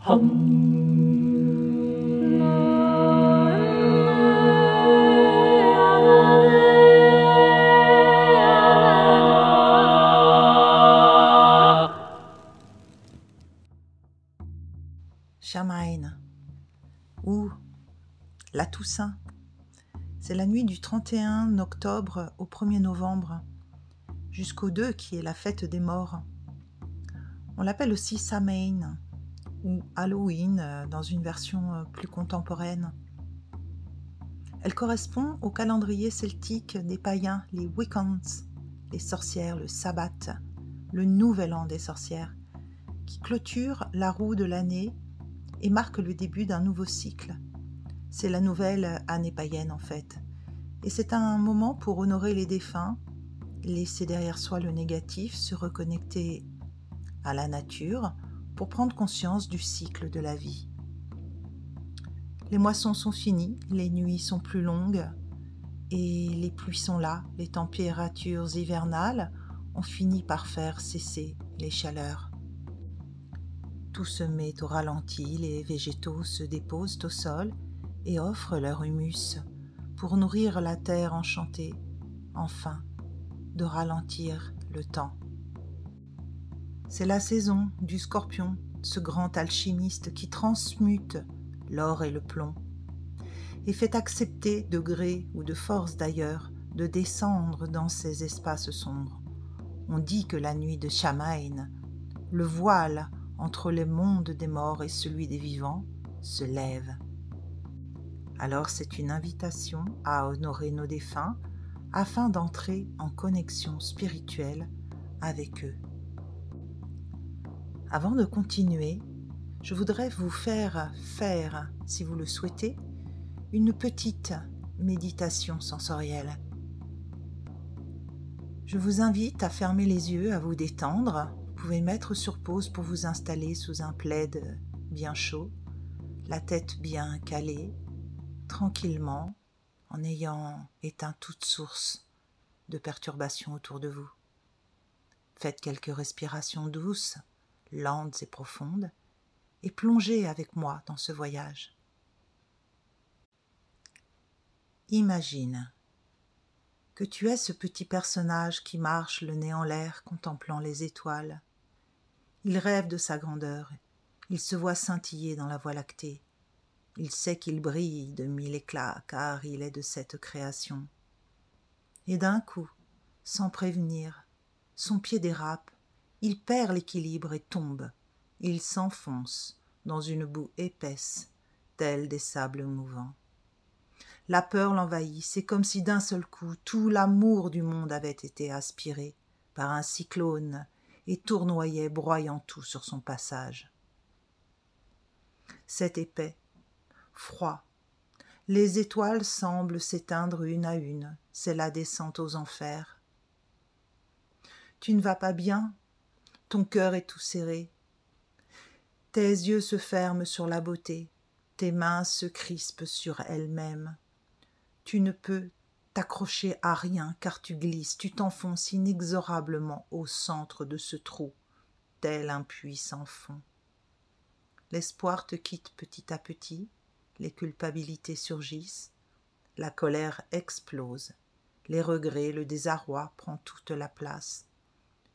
Samhain, ou la Toussaint. C'est la nuit du 31 octobre au 1er novembre, jusqu'au 2 qui est la fête des morts. On l'appelle aussi Samhain, ou Halloween dans une version plus contemporaine. Elle correspond au calendrier celtique des païens, les Wiccans, les sorcières, le sabbat, le nouvel an des sorcières, qui clôture la roue de l'année et marque le début d'un nouveau cycle. C'est la nouvelle année païenne en fait. Et c'est un moment pour honorer les défunts, laisser derrière soi le négatif, se reconnecter à la nature pour prendre conscience du cycle de la vie. Les moissons sont finies, les nuits sont plus longues et les pluies sont là. Les températures hivernales ont fini par faire cesser les chaleurs. Tout se met au ralenti, les végétaux se déposent au sol et offrent leur humus pour nourrir la terre enchantée, enfin, de ralentir le temps. C'est la saison du scorpion, ce grand alchimiste qui transmute l'or et le plomb et fait accepter de gré ou de force d'ailleurs de descendre dans ces espaces sombres. On dit que la nuit de Samhain, le voile entre le monde des morts et celui des vivants, se lève. Alors c'est une invitation à honorer nos défunts afin d'entrer en connexion spirituelle avec eux. Avant de continuer, je voudrais vous faire, si vous le souhaitez, une petite méditation sensorielle. Je vous invite à fermer les yeux, à vous détendre. Vous pouvez mettre sur pause pour vous installer sous un plaid bien chaud, la tête bien calée, tranquillement, en ayant éteint toute source de perturbation autour de vous. Faites quelques respirations douces, lentes et profondes, et plongez avec moi dans ce voyage. Imagine que tu es ce petit personnage qui marche le nez en l'air contemplant les étoiles. Il rêve de sa grandeur, il se voit scintiller dans la Voie lactée. Il sait qu'il brille de 1000 éclats car il est de cette création. Et d'un coup, sans prévenir, son pied dérape, il perd l'équilibre et tombe. Il s'enfonce dans une boue épaisse, telle des sables mouvants. La peur l'envahit, c'est comme si d'un seul coup tout l'amour du monde avait été aspiré par un cyclone et tournoyait, broyant tout sur son passage. C'est épais, froid. Les étoiles semblent s'éteindre une à une, c'est la descente aux enfers. Tu ne vas pas bien, ton cœur est tout serré. Tes yeux se ferment sur la beauté, tes mains se crispent sur elles-mêmes. Tu ne peux t'accrocher à rien car tu glisses, tu t'enfonces inexorablement au centre de ce trou, tel un puits sans fond. L'espoir te quitte petit à petit, les culpabilités surgissent, la colère explose, les regrets, le désarroi prend toute la place.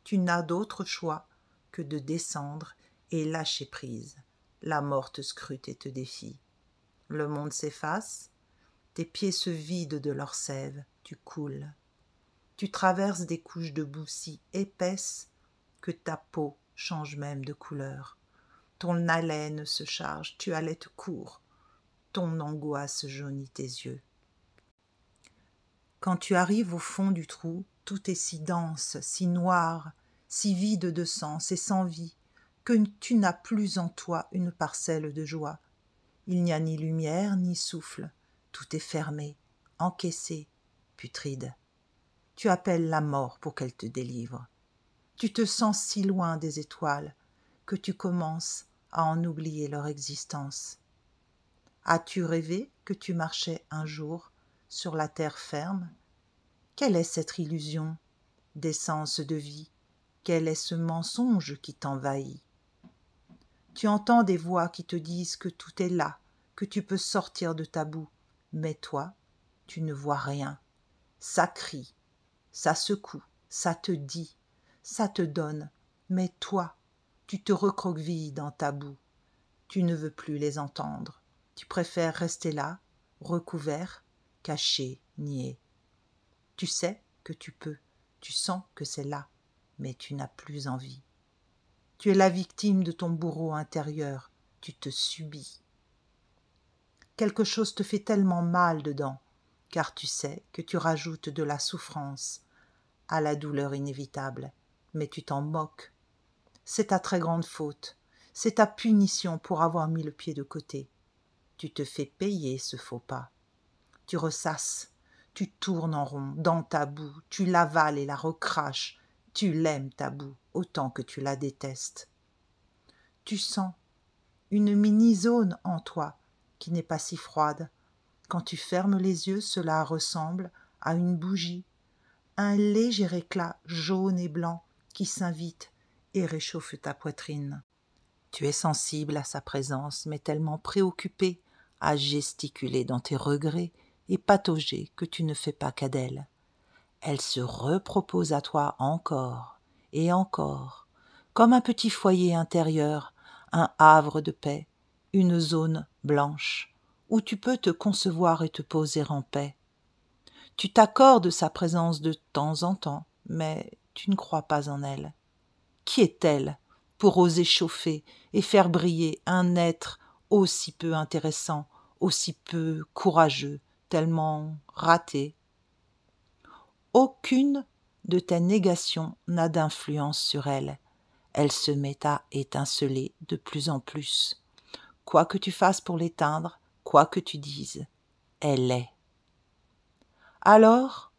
Tu n'as d'autre choix que de descendre et lâcher prise. La mort te scrute et te défie. Le monde s'efface, tes pieds se vident de leur sève, tu coules. Tu traverses des couches de boue si épaisses que ta peau change même de couleur. Ton haleine se charge, tu halètes court, ton angoisse jaunit tes yeux. Quand tu arrives au fond du trou, tout est si dense, si noir, si vide de sens et sans vie, que tu n'as plus en toi une parcelle de joie. Il n'y a ni lumière ni souffle, tout est fermé, encaissé, putride. Tu appelles la mort pour qu'elle te délivre. Tu te sens si loin des étoiles que tu commences à en oublier leur existence. As-tu rêvé que tu marchais un jour sur la terre ferme? Quelle est cette illusion d'essence de vie? Quel est ce mensonge qui t'envahit? Tu entends des voix qui te disent que tout est là, que tu peux sortir de ta boue. Mais toi, tu ne vois rien. Ça crie, ça secoue, ça te dit, ça te donne. Mais toi, tu te recroquevilles dans ta boue. Tu ne veux plus les entendre. Tu préfères rester là, recouvert, caché, niais. Tu sais que tu peux, tu sens que c'est là, mais tu n'as plus envie. Tu es la victime de ton bourreau intérieur, tu te subis. Quelque chose te fait tellement mal dedans, car tu sais que tu rajoutes de la souffrance à la douleur inévitable, mais tu t'en moques. C'est ta très grande faute, c'est ta punition pour avoir mis le pied de côté. Tu te fais payer ce faux pas. Tu ressasses, tu tournes en rond dans ta boue, tu l'avales et la recraches, tu l'aimes ta boue autant que tu la détestes. Tu sens une mini-zone en toi qui n'est pas si froide. Quand tu fermes les yeux, cela ressemble à une bougie, un léger éclat jaune et blanc qui s'invite et réchauffe ta poitrine. Tu es sensible à sa présence, mais tellement préoccupé à gesticuler dans tes regrets et patauger que tu ne fais pas cas d'elle. Elle se repropose à toi encore et encore, comme un petit foyer intérieur, un havre de paix, une zone blanche, où tu peux te concevoir et te poser en paix. Tu t'accordes sa présence de temps en temps, mais tu ne crois pas en elle. Qui est-elle pour oser chauffer et faire briller un être aussi peu intéressant, aussi peu courageux, tellement raté? Aucune de tes négations n'a d'influence sur elle. Elle se met à étinceler de plus en plus. Quoi que tu fasses pour l'éteindre, quoi que tu dises, elle est. Alors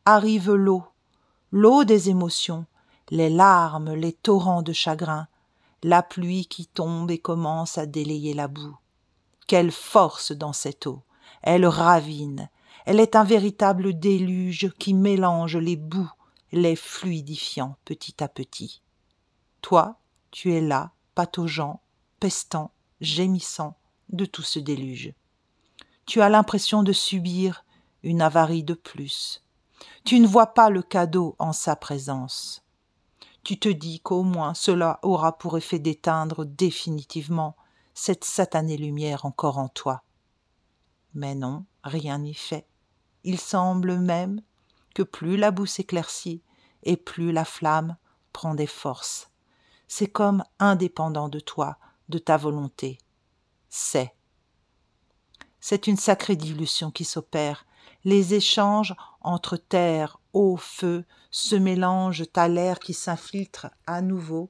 arrive l'eau des émotions, les larmes, les torrents de chagrin, la pluie qui tombe et commence à délayer la boue. Quelle force dans cette eau! Elle ravine, elle est un véritable déluge qui mélange les boues, les fluidifiant petit à petit. Toi, tu es là, pataugeant, pestant, gémissant de tout ce déluge. Tu as l'impression de subir une avarie de plus. Tu ne vois pas le cadeau en sa présence. Tu te dis qu'au moins cela aura pour effet d'éteindre définitivement cette satanée lumière encore en toi. Mais non, rien n'y fait. Il semble même que plus la boue s'éclaircit et plus la flamme prend des forces. C'est comme indépendant de toi, de ta volonté. C'est une sacrée dilution qui s'opère. Les échanges entre terre, eau, feu se mélangent à l'air qui s'infiltre à nouveau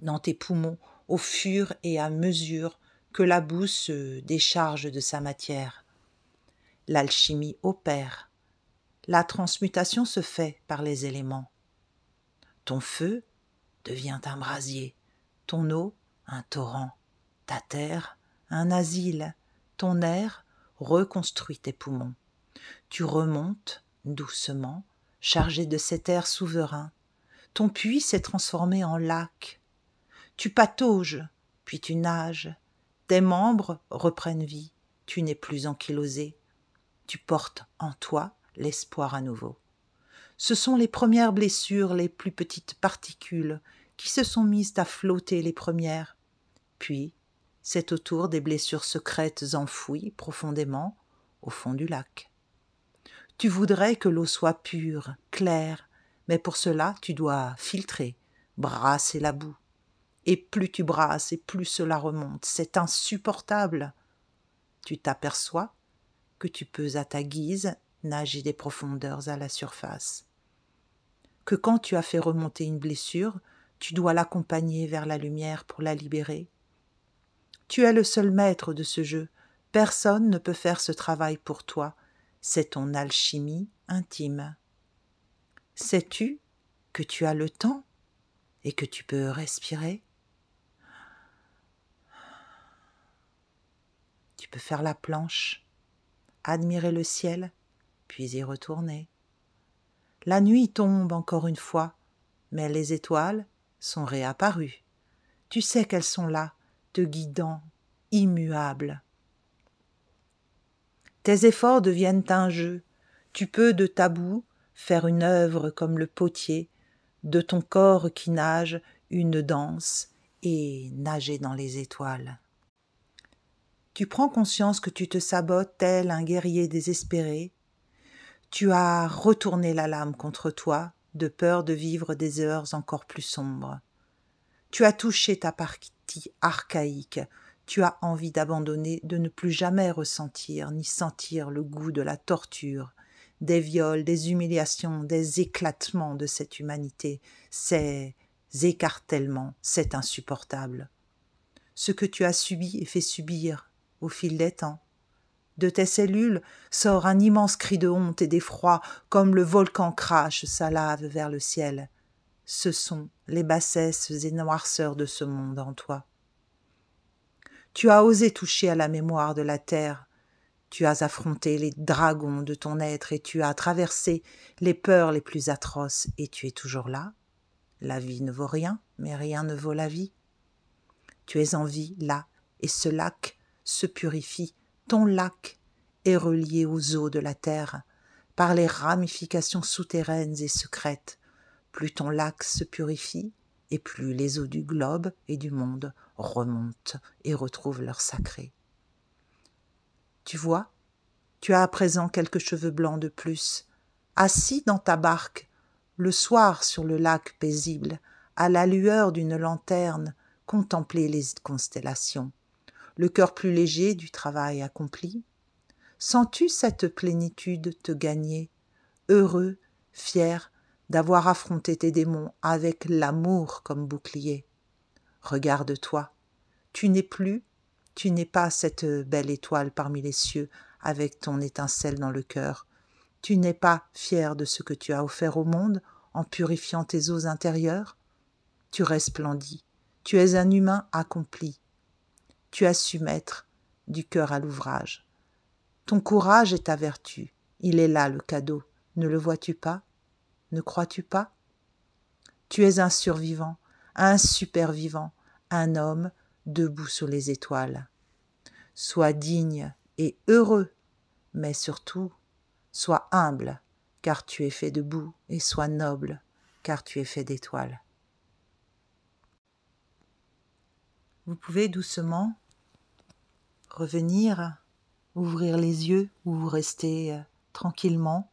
dans tes poumons au fur et à mesure que la boue se décharge de sa matière. L'alchimie opère. La transmutation se fait par les éléments. Ton feu devient un brasier, ton eau un torrent, ta terre un asile, ton air reconstruit tes poumons. Tu remontes doucement, chargé de cet air souverain. Ton puits s'est transformé en lac. Tu patauges, puis tu nages. Tes membres reprennent vie. Tu n'es plus ankylosé. Tu portes en toi l'espoir à nouveau. Ce sont les premières blessures, les plus petites particules, qui se sont mises à flotter les premières. Puis, c'est au tour des blessures secrètes enfouies profondément au fond du lac. Tu voudrais que l'eau soit pure, claire, mais pour cela tu dois filtrer, brasser la boue. Et plus tu brasses et plus cela remonte, c'est insupportable. Tu t'aperçois que tu peux à ta guise nager des profondeurs à la surface. Que quand tu as fait remonter une blessure, tu dois l'accompagner vers la lumière pour la libérer. Tu es le seul maître de ce jeu. Personne ne peut faire ce travail pour toi. C'est ton alchimie intime. Sais-tu que tu as le temps et que tu peux respirer? Tu peux faire la planche, admirer le ciel, puis y retourner. La nuit tombe encore une fois, mais les étoiles sont réapparues. Tu sais qu'elles sont là, te guidant, immuables. Tes efforts deviennent un jeu. Tu peux de ta boue faire une œuvre comme le potier, de ton corps qui nage une danse et nager dans les étoiles. Tu prends conscience que tu te sabotes tel un guerrier désespéré. Tu as retourné la lame contre toi, de peur de vivre des heures encore plus sombres. Tu as touché ta partie archaïque. Tu as envie d'abandonner, de ne plus jamais ressentir ni sentir le goût de la torture, des viols, des humiliations, des éclatements de cette humanité, ces écartèlements, c'est insupportable. Ce que tu as subi et fait subir au fil des temps. De tes cellules sort un immense cri de honte et d'effroi, comme le volcan crache sa lave vers le ciel. Ce sont les bassesses et noirceurs de ce monde en toi. Tu as osé toucher à la mémoire de la terre, tu as affronté les dragons de ton être et tu as traversé les peurs les plus atroces et tu es toujours là. La vie ne vaut rien, mais rien ne vaut la vie. Tu es en vie là et ce lac se purifie. Ton lac est relié aux eaux de la terre par les ramifications souterraines et secrètes. Plus ton lac se purifie et plus les eaux du globe et du monde remontent et retrouvent leur sacré. Tu vois, tu as à présent quelques cheveux blancs de plus, assis dans ta barque, le soir sur le lac paisible, à la lueur d'une lanterne, contempler les constellations, le cœur plus léger du travail accompli. Sens-tu cette plénitude te gagner, heureux, fier d'avoir affronté tes démons avec l'amour comme bouclier? Regarde-toi, tu n'es pas cette belle étoile parmi les cieux avec ton étincelle dans le cœur. Tu n'es pas fier de ce que tu as offert au monde en purifiant tes eaux intérieures. Tu resplendis, tu es un humain accompli. Tu as su mettre du cœur à l'ouvrage. Ton courage est ta vertu, il est là le cadeau. Ne le vois-tu pas? Ne crois-tu pas? Tu es un survivant, un supervivant, un homme debout sous les étoiles. Sois digne et heureux, mais surtout, sois humble, car tu es fait de boue, et sois noble, car tu es fait d'étoiles. Vous pouvez doucement revenir, ouvrir les yeux ou vous rester tranquillement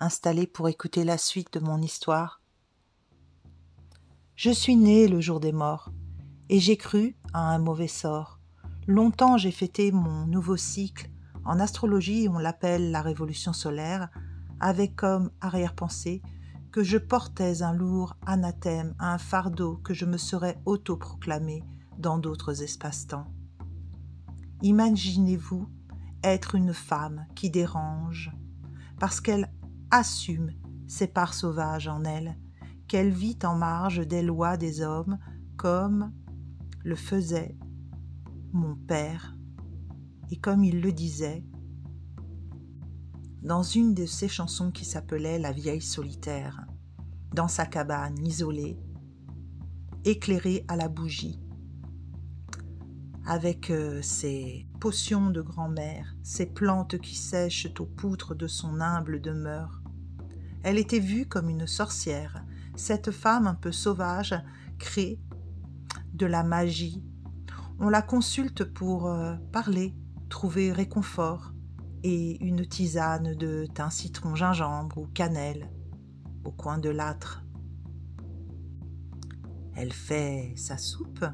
installé pour écouter la suite de mon histoire. Je suis né le jour des morts et j'ai cru à un mauvais sort. Longtemps j'ai fêté mon nouveau cycle. En astrologie, on l'appelle la révolution solaire, avec comme arrière-pensée que je portais un lourd anathème, un fardeau que je me serais autoproclamé dans d'autres espaces-temps. Imaginez-vous être une femme qui dérange, parce qu'elle assume ses parts sauvages en elle, qu'elle vit en marge des lois des hommes comme le faisait mon père et comme il le disait dans une de ses chansons qui s'appelait La vieille solitaire, dans sa cabane isolée, éclairée à la bougie, avec ses potions de grand-mère, ses plantes qui sèchent aux poutres de son humble demeure. Elle était vue comme une sorcière, cette femme un peu sauvage crée de la magie. On la consulte pour parler, trouver réconfort et une tisane de thym citron gingembre ou cannelle au coin de l'âtre. Elle fait sa soupe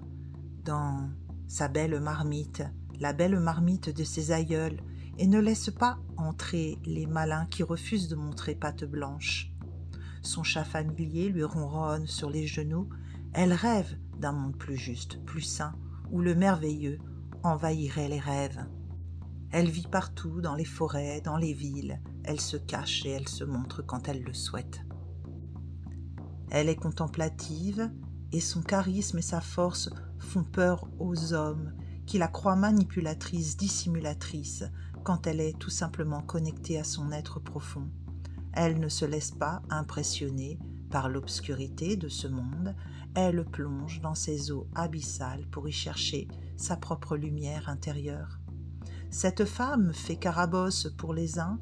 dans sa belle marmite, la belle marmite de ses aïeuls, et ne laisse pas entrer les malins qui refusent de montrer patte blanche. Son chat familier lui ronronne sur les genoux. Elle rêve d'un monde plus juste, plus sain, où le merveilleux envahirait les rêves. Elle vit partout, dans les forêts, dans les villes. Elle se cache et elle se montre quand elle le souhaite. Elle est contemplative et son charisme et sa force font peur aux hommes qui la croient manipulatrice, dissimulatrice, quand elle est tout simplement connectée à son être profond. Elle ne se laisse pas impressionner Par l'obscurité de ce monde, elle plonge dans ses eaux abyssales pour y chercher sa propre lumière intérieure. Cette femme fait Carabosse pour les uns.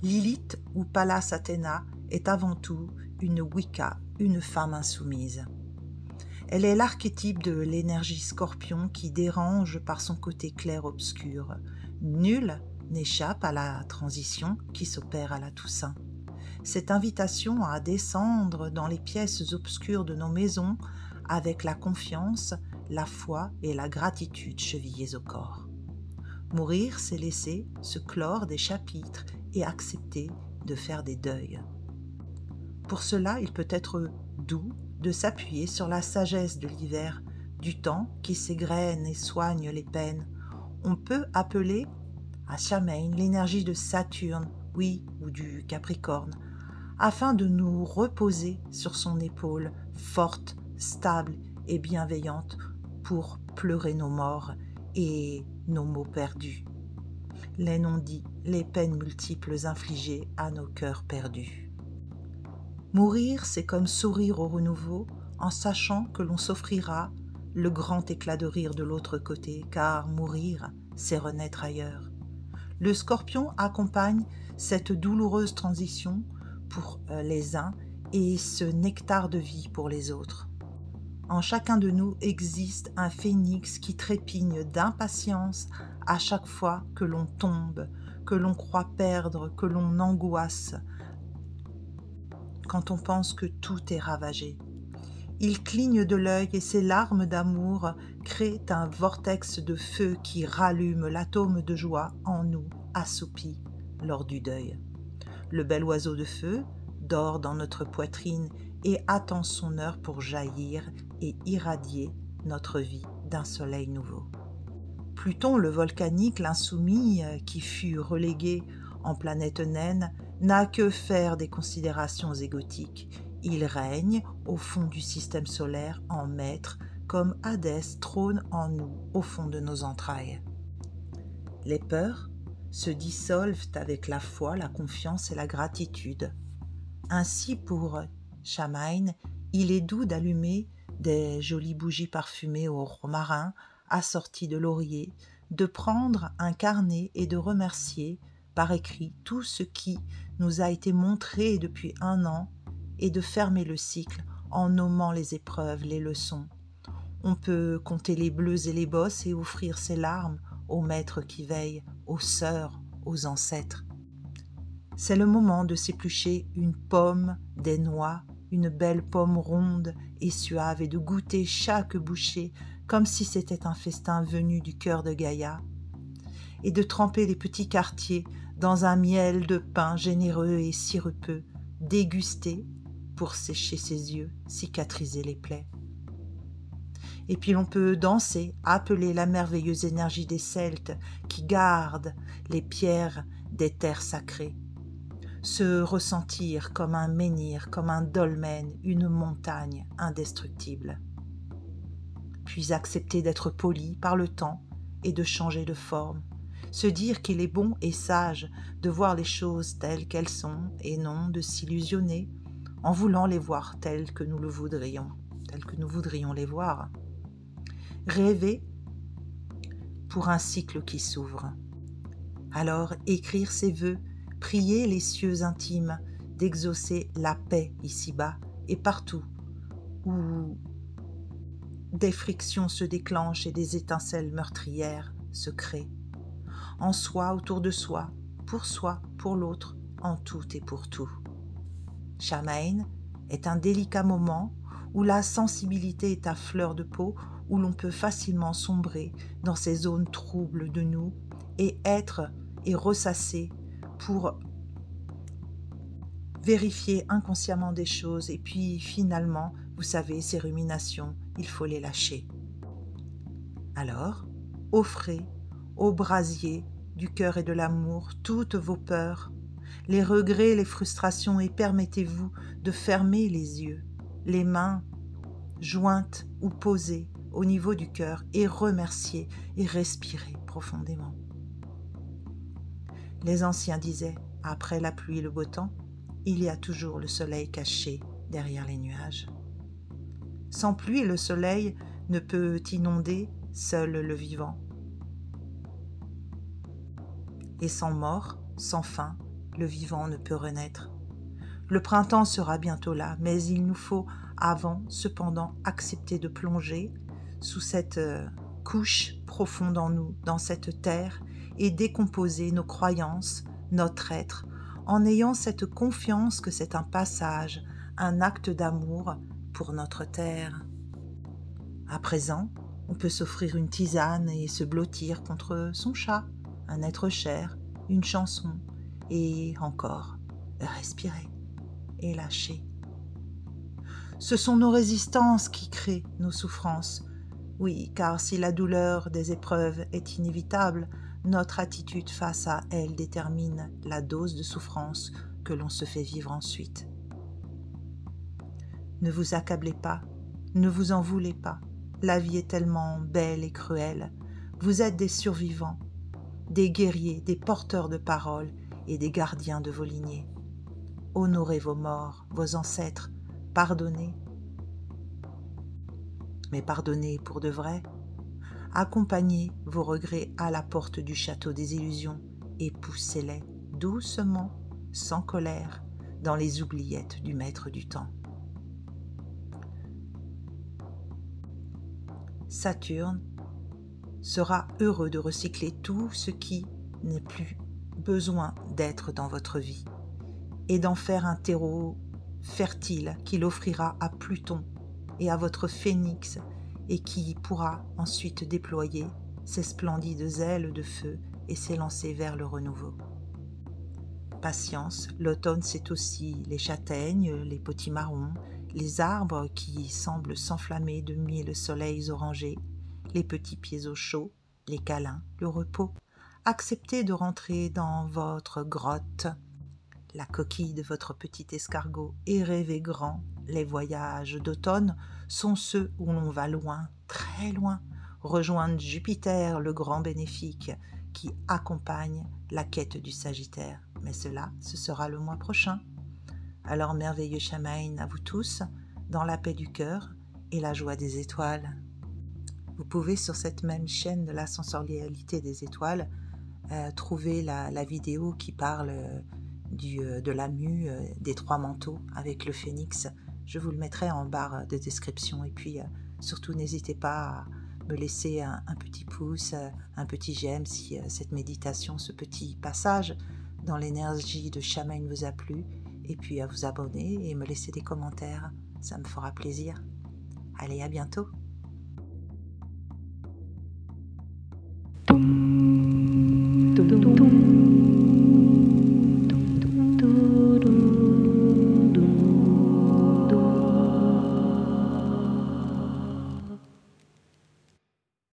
Lilith ou Pallas Athéna est avant tout une Wicca, une femme insoumise. Elle est l'archétype de l'énergie scorpion qui dérange par son côté clair-obscur. Nul n'échappe à la transition qui s'opère à la Toussaint. Cette invitation à descendre dans les pièces obscures de nos maisons avec la confiance, la foi et la gratitude chevillées au corps. Mourir, c'est laisser se clore des chapitres et accepter de faire des deuils. Pour cela, il peut être doux de s'appuyer sur la sagesse de l'hiver, du temps qui s'égrène et soigne les peines. On peut appeler à Samhain l'énergie de Saturne, oui, ou du Capricorne, afin de nous reposer sur son épaule, forte, stable et bienveillante, pour pleurer nos morts et nos maux perdus, les non-dits, les peines multiples infligées à nos cœurs perdus. Mourir, c'est comme sourire au renouveau, en sachant que l'on s'offrira le grand éclat de rire de l'autre côté, car mourir, c'est renaître ailleurs. Le Scorpion accompagne cette douloureuse transition pour les uns et ce nectar de vie pour les autres. En chacun de nous existe un phénix qui trépigne d'impatience à chaque fois que l'on tombe, que l'on croit perdre, que l'on angoisse, quand on pense que tout est ravagé. Il cligne de l'œil et ses larmes d'amour créent un vortex de feu qui rallume l'atome de joie en nous, assoupi lors du deuil. Le bel oiseau de feu dort dans notre poitrine et attend son heure pour jaillir et irradier notre vie d'un soleil nouveau. Pluton, le volcanique, l'insoumis, qui fut relégué en planète naine, n'a que faire des considérations égotiques. Il règne au fond du système solaire en maître, comme Hadès trône en nous, au fond de nos entrailles. Les peurs se dissolvent avec la foi, la confiance et la gratitude. Ainsi, pour Samhain, il est doux d'allumer des jolies bougies parfumées au romarin, assorties de laurier, de prendre un carnet et de remercier par écrit tout ce qui nous a été montré depuis 1 an et de fermer le cycle en nommant les épreuves, les leçons. On peut compter les bleus et les bosses et offrir ses larmes aux maîtres qui veillent, aux sœurs, aux ancêtres. C'est le moment de s'éplucher une pomme, des noix, une belle pomme ronde et suave et de goûter chaque bouchée comme si c'était un festin venu du cœur de Gaïa, et de tremper les petits quartiers dans un miel de pain généreux et sirupeux, dégusté pour sécher ses yeux, cicatriser les plaies. Et puis l'on peut danser, appeler la merveilleuse énergie des Celtes qui gardent les pierres des terres sacrées, se ressentir comme un menhir, comme un dolmen, une montagne indestructible. Puis accepter d'être poli par le temps et de changer de forme, se dire qu'il est bon et sage de voir les choses telles qu'elles sont et non de s'illusionner en voulant les voir telles que nous le voudrions, telles que nous voudrions les voir. Rêver pour un cycle qui s'ouvre. Alors écrire ses vœux, prier les cieux intimes d'exaucer la paix ici-bas et partout où des frictions se déclenchent et des étincelles meurtrières se créent. En soi, autour de soi, pour l'autre, en tout et pour tout. Samhain est un délicat moment où la sensibilité est à fleur de peau, où l'on peut facilement sombrer dans ces zones troubles de nous et être et ressasser pour vérifier inconsciemment des choses et puis finalement, vous savez, ces ruminations, il faut les lâcher. Alors, offrez au brasier du cœur et de l'amour toutes vos peurs, les regrets, les frustrations et permettez-vous de fermer les yeux, les mains jointes ou posées au niveau du cœur et remercier et respirer profondément. Les anciens disaient, après la pluie et le beau temps, il y a toujours le soleil caché derrière les nuages. Sans pluie, le soleil ne peut inonder seul le vivant. Et sans mort, sans fin, le vivant ne peut renaître. Le printemps sera bientôt là, mais il nous faut avant, cependant, accepter de plonger sous cette couche profonde en nous, dans cette terre, et décomposer nos croyances, notre être, en ayant cette confiance que c'est un passage, un acte d'amour pour notre terre. À présent, on peut s'offrir une tisane et se blottir contre son chat, un être cher, une chanson, et encore respirer et lâcher. Ce sont nos résistances qui créent nos souffrances. Oui, car si la douleur des épreuves est inévitable, notre attitude face à elle détermine la dose de souffrance que l'on se fait vivre ensuite. Ne vous accablez pas, ne vous en voulez pas. La vie est tellement belle et cruelle. Vous êtes des survivants, des guerriers, des porteurs de parole et des gardiens de vos lignées. Honorez vos morts, vos ancêtres, pardonnez. Mais pardonnez pour de vrai. Accompagnez vos regrets à la porte du château des illusions et poussez-les doucement, sans colère, dans les oubliettes du maître du temps. Saturne sera heureux de recycler tout ce qui n'est plus besoin d'être dans votre vie et d'en faire un terreau fertile qu'il offrira à Pluton et à votre phénix et qui pourra ensuite déployer ses splendides ailes de feu et s'élancer vers le renouveau. Patience, l'automne c'est aussi les châtaignes, les potimarrons, les arbres qui semblent s'enflammer de mille soleils orangés, les petits pieds au chaud, les câlins, le repos. Acceptez de rentrer dans votre grotte, la coquille de votre petit escargot, et rêvez grand. Les voyages d'automne sont ceux où l'on va loin, très loin, rejoindre Jupiter, le grand bénéfique, qui accompagne la quête du Sagittaire. Mais cela, ce sera le mois prochain. Alors, merveilleux Shamaïn à vous tous, dans la paix du cœur et la joie des étoiles. Vous pouvez sur cette même chaîne de la sensorialité des étoiles trouver la vidéo qui parle de la mue des 3 manteaux avec le phénix. Je vous le mettrai en barre de description et puis surtout n'hésitez pas à me laisser un petit pouce, un petit j'aime si cette méditation, ce petit passage dans l'énergie de Shamaïn vous a plu, et puis à vous abonner et me laisser des commentaires, ça me fera plaisir. Allez, à bientôt.